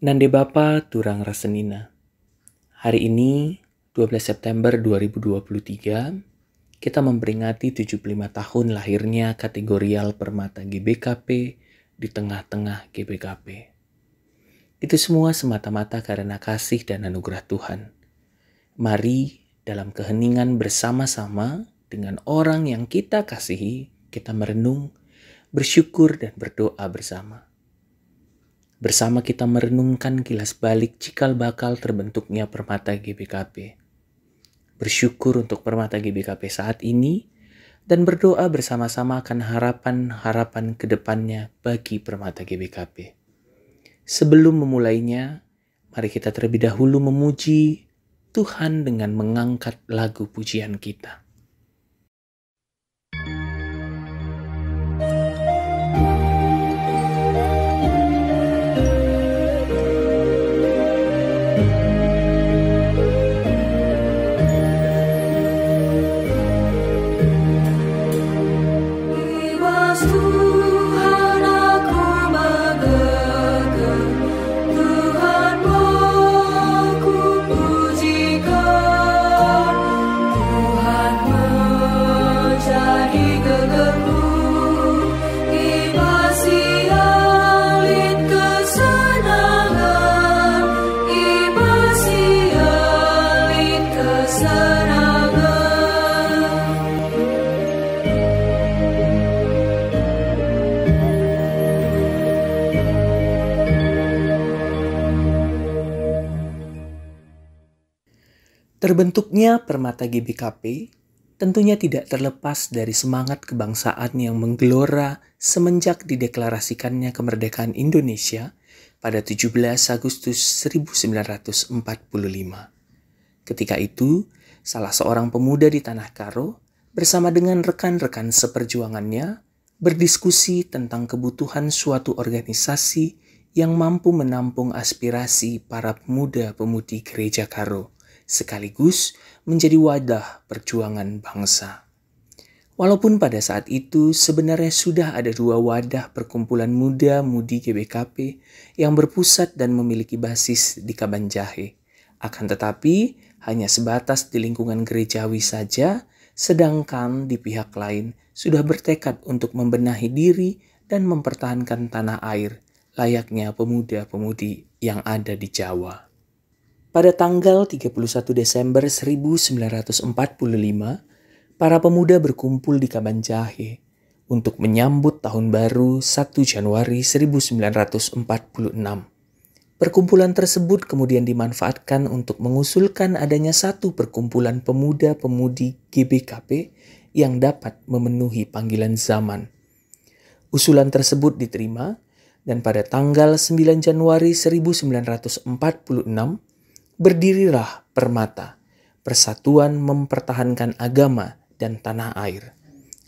Nande Bapa Turang Rasenina. Hari ini, 12 September 2023, kita memperingati 75 tahun lahirnya kategorial Permata GBKP di tengah-tengah GBKP. Itu semua semata-mata karena kasih dan anugerah Tuhan. Mari dalam keheningan bersama-sama dengan orang yang kita kasihi, kita merenung, bersyukur dan berdoa bersama. Bersama kita merenungkan kilas balik cikal bakal terbentuknya Permata GBKP. Bersyukur untuk Permata GBKP saat ini dan berdoa bersama-sama akan harapan-harapan ke depannya bagi Permata GBKP. Sebelum memulainya, mari kita terlebih dahulu memuji Tuhan dengan mengangkat lagu pujian kita. Terbentuknya Permata GBKP tentunya tidak terlepas dari semangat kebangsaan yang menggelora semenjak dideklarasikannya kemerdekaan Indonesia pada 17 Agustus 1945. Ketika itu, salah seorang pemuda di Tanah Karo bersama dengan rekan-rekan seperjuangannya berdiskusi tentang kebutuhan suatu organisasi yang mampu menampung aspirasi para pemuda-pemudi Gereja Karo, sekaligus menjadi wadah perjuangan bangsa. Walaupun pada saat itu sebenarnya sudah ada dua wadah perkumpulan muda-mudi GBKP yang berpusat dan memiliki basis di Kabanjahe, akan tetapi hanya sebatas di lingkungan gerejawi saja, sedangkan di pihak lain sudah bertekad untuk membenahi diri dan mempertahankan tanah air layaknya pemuda-pemudi yang ada di Jawa. Pada tanggal 31 Desember 1945, para pemuda berkumpul di Kabanjahe untuk menyambut tahun baru 1 Januari 1946. Perkumpulan tersebut kemudian dimanfaatkan untuk mengusulkan adanya satu perkumpulan pemuda-pemudi GBKP yang dapat memenuhi panggilan zaman. Usulan tersebut diterima dan pada tanggal 9 Januari 1946, berdirilah Permata, Persatuan Mempertahankan Agama dan Tanah Air.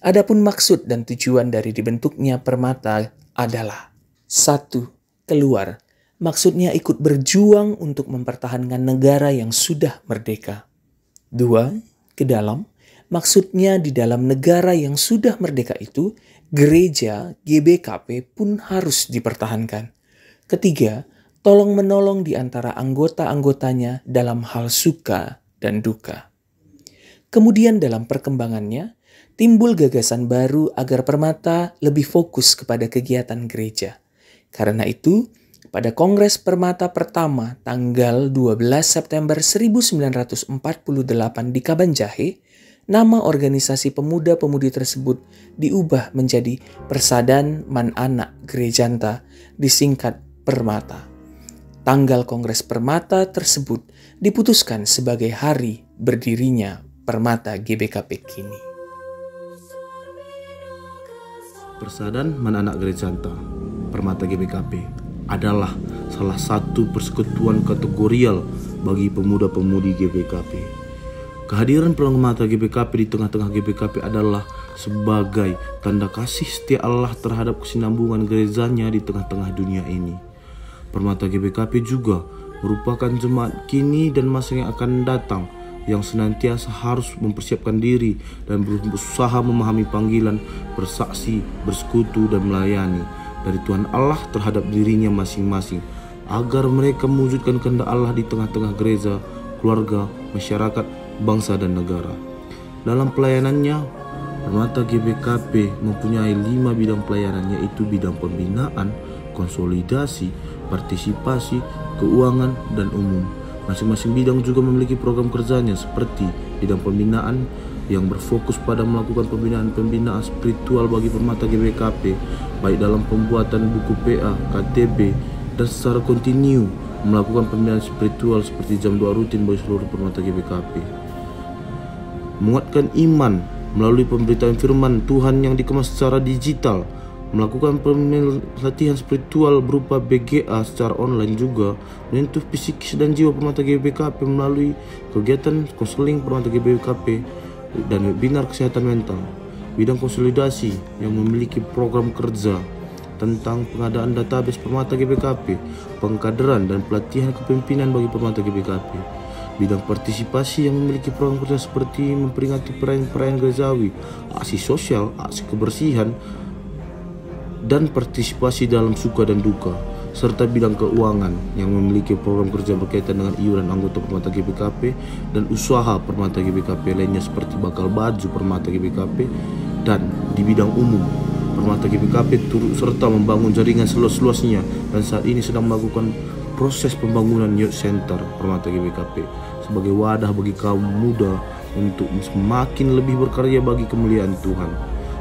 Adapun maksud dan tujuan dari dibentuknya Permata adalah 1. Keluar, maksudnya ikut berjuang untuk mempertahankan negara yang sudah merdeka. 2. Ke dalam, maksudnya di dalam negara yang sudah merdeka itu, gereja GBKP pun harus dipertahankan. 3. Tolong-menolong di antara anggota-anggotanya dalam hal suka dan duka. Kemudian dalam perkembangannya, timbul gagasan baru agar Permata lebih fokus kepada kegiatan gereja. Karena itu, pada Kongres Permata pertama tanggal 12 September 1948 di Kabanjahe, nama organisasi pemuda-pemudi tersebut diubah menjadi Persadan Man Anak Gerejanta, disingkat Permata. Tanggal Kongres Permata tersebut diputuskan sebagai hari berdirinya Permata GBKP kini. Persaudaraan Anak Gerejanta Permata GBKP adalah salah satu persekutuan kategorial bagi pemuda-pemudi GBKP. Kehadiran Permata GBKP di tengah-tengah GBKP adalah sebagai tanda kasih setia Allah terhadap kesinambungan gerejanya di tengah-tengah dunia ini. Permata GBKP juga merupakan jemaat kini dan masa yang akan datang yang senantiasa harus mempersiapkan diri dan berusaha memahami panggilan, bersaksi, bersekutu dan melayani dari Tuhan Allah terhadap dirinya masing-masing agar mereka mewujudkan kehendak Allah di tengah-tengah gereja, keluarga, masyarakat, bangsa dan negara. Dalam pelayanannya, Permata GBKP mempunyai 5 bidang pelayanan, yaitu bidang pembinaan, konsolidasi, partisipasi, keuangan, dan umum. Masing-masing bidang juga memiliki program kerjanya, seperti bidang pembinaan yang berfokus pada melakukan pembinaan spiritual bagi Permata GBKP, baik dalam pembuatan buku PA, KTB, dan secara kontinu melakukan pembinaan spiritual seperti jam doa rutin bagi seluruh Permata GBKP. Menguatkan iman melalui pemberitaan firman Tuhan yang dikemas secara digital, melakukan pelatihan spiritual berupa BGA secara online, juga menyentuh psikis dan jiwa Permata GBKP melalui kegiatan konseling Permata GBKP dan webinar kesehatan mental. Bidang konsolidasi yang memiliki program kerja tentang pengadaan database Permata GBKP, pengkaderan dan pelatihan kepemimpinan bagi Permata GBKP. Bidang partisipasi yang memiliki program kerja seperti memperingati perayaan gerejawi, aksi sosial, aksi kebersihan, dan partisipasi dalam suka dan duka, serta bidang keuangan yang memiliki program kerja berkaitan dengan iuran anggota Permata GBKP dan usaha Permata GBKP lainnya seperti bakal baju Permata GBKP. Dan di bidang umum, Permata GBKP turut serta membangun jaringan seluas-luasnya dan saat ini sedang melakukan proses pembangunan Youth Center Permata GBKP sebagai wadah bagi kaum muda untuk semakin lebih berkarya bagi kemuliaan Tuhan.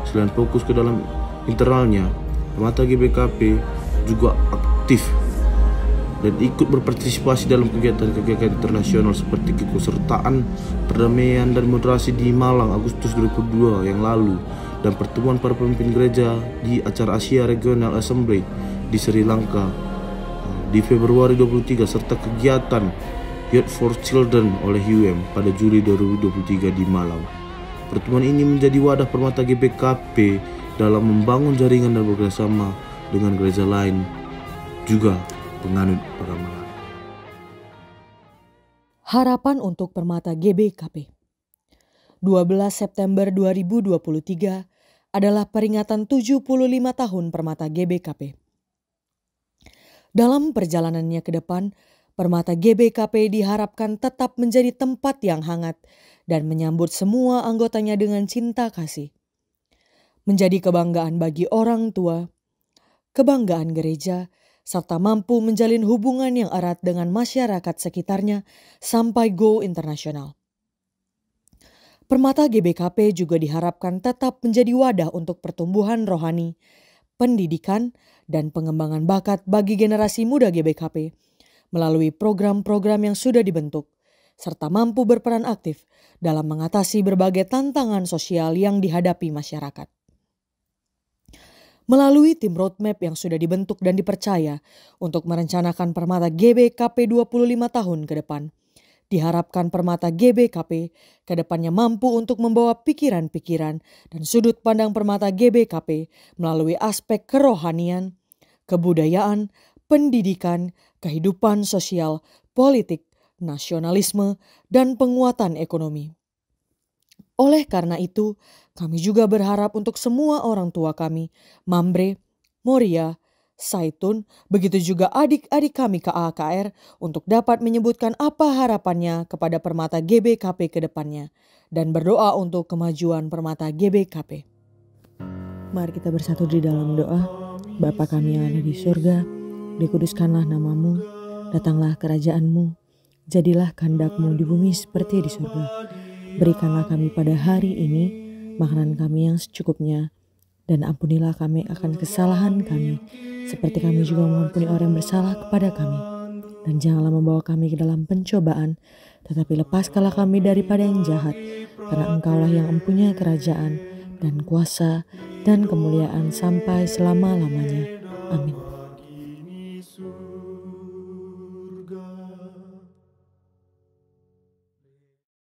Selain fokus ke dalam internalnya, Permata GBKP juga aktif dan ikut berpartisipasi dalam kegiatan-kegiatan internasional seperti keikutsertaan perdamaian dan moderasi di Malang Agustus 2022 yang lalu, dan pertemuan para pemimpin gereja di acara Asia Regional Assembly di Sri Lanka di Februari 2023, serta kegiatan Youth for Children oleh UM pada Juli 2023 di Malang. Pertemuan ini menjadi wadah Permata GBKP dalam membangun jaringan dan bekerjasama dengan gereja lain, juga penganut agama lain. Harapan untuk Permata GBKP. 12 September 2023 adalah peringatan 75 tahun Permata GBKP. Dalam perjalanannya ke depan, Permata GBKP diharapkan tetap menjadi tempat yang hangat dan menyambut semua anggotanya dengan cinta kasih. Menjadi kebanggaan bagi orang tua, kebanggaan gereja, serta mampu menjalin hubungan yang erat dengan masyarakat sekitarnya sampai go internasional. Permata GBKP juga diharapkan tetap menjadi wadah untuk pertumbuhan rohani, pendidikan, dan pengembangan bakat bagi generasi muda GBKP melalui program-program yang sudah dibentuk, serta mampu berperan aktif dalam mengatasi berbagai tantangan sosial yang dihadapi masyarakat. Melalui tim roadmap yang sudah dibentuk dan dipercaya untuk merencanakan Permata GBKP 25 tahun ke depan, diharapkan Permata GBKP ke depannya mampu untuk membawa pikiran-pikiran dan sudut pandang Permata GBKP melalui aspek kerohanian, kebudayaan, pendidikan, kehidupan sosial, politik, nasionalisme, dan penguatan ekonomi. Oleh karena itu, kami juga berharap untuk semua orang tua kami, Mambre, Moria, Saitun, begitu juga adik-adik kami KAKR untuk dapat menyebutkan apa harapannya kepada Permata GBKP ke depannya dan berdoa untuk kemajuan Permata GBKP. Mari kita bersatu di dalam doa. Bapa kami yang ada di surga, dikuduskanlah namamu, datanglah kerajaanmu, jadilah kehendak-Mu di bumi seperti di surga. Berikanlah kami pada hari ini makanan kami yang secukupnya, dan ampunilah kami akan kesalahan kami, seperti kami juga mengampuni orang yang bersalah kepada kami. Dan janganlah membawa kami ke dalam pencobaan, tetapi lepaskanlah kami daripada yang jahat, karena Engkaulah yang mempunyai kerajaan dan kuasa dan kemuliaan sampai selama-lamanya. Amin.